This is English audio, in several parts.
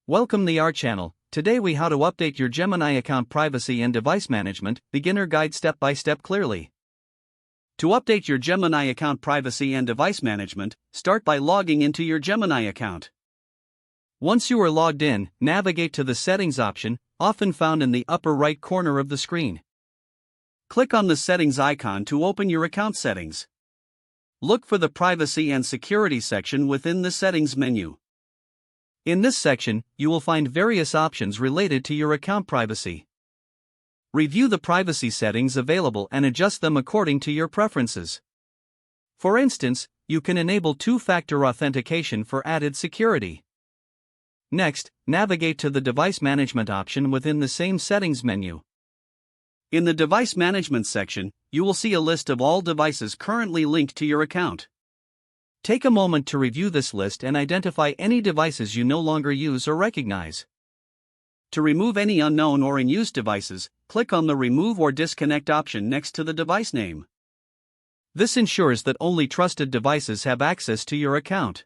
Welcome to our channel. Today we how to update your Gemini account privacy and device management, beginner guide step by step clearly. To update your Gemini account privacy and device management, start by logging into your Gemini account. Once you are logged in, navigate to the settings option, often found in the upper right corner of the screen. Click on the settings icon to open your account settings. Look for the privacy and security section within the settings menu. In this section, you will find various options related to your account privacy. Review the privacy settings available and adjust them according to your preferences. For instance, you can enable two-factor authentication for added security. Next, navigate to the device management option within the same settings menu. In the device management section, you will see a list of all devices currently linked to your account. Take a moment to review this list and identify any devices you no longer use or recognize. To remove any unknown or in-use devices, click on the Remove or Disconnect option next to the device name. This ensures that only trusted devices have access to your account.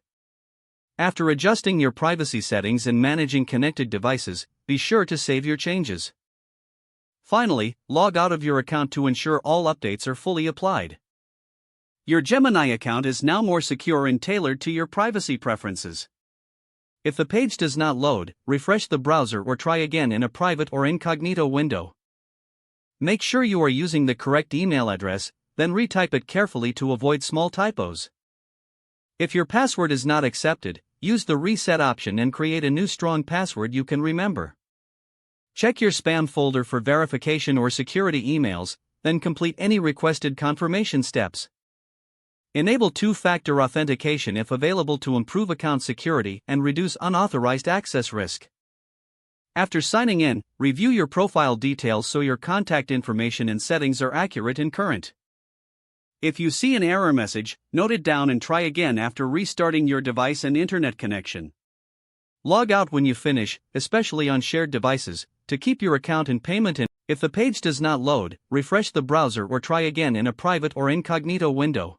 After adjusting your privacy settings and managing connected devices, be sure to save your changes. Finally, log out of your account to ensure all updates are fully applied. Your Gemini account is now more secure and tailored to your privacy preferences. If the page does not load, refresh the browser or try again in a private or incognito window. Make sure you are using the correct email address, then retype it carefully to avoid small typos. If your password is not accepted, use the reset option and create a new strong password you can remember. Check your spam folder for verification or security emails, then complete any requested confirmation steps. Enable two-factor authentication if available to improve account security and reduce unauthorized access risk. After signing in, review your profile details so your contact information and settings are accurate and current. If you see an error message, note it down and try again after restarting your device and internet connection. Log out when you finish, especially on shared devices, to keep your account in payment. If the page does not load, refresh the browser or try again in a private or incognito window.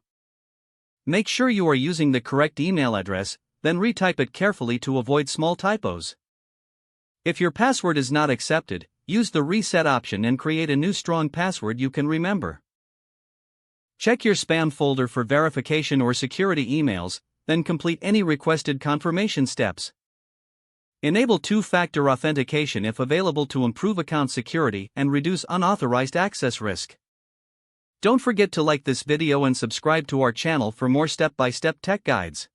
Make sure you are using the correct email address, then retype it carefully to avoid small typos. If your password is not accepted, use the reset option and create a new strong password you can remember. Check your spam folder for verification or security emails, then complete any requested confirmation steps. Enable two-factor authentication if available to improve account security and reduce unauthorized access risk. Don't forget to like this video and subscribe to our channel for more step-by-step tech guides.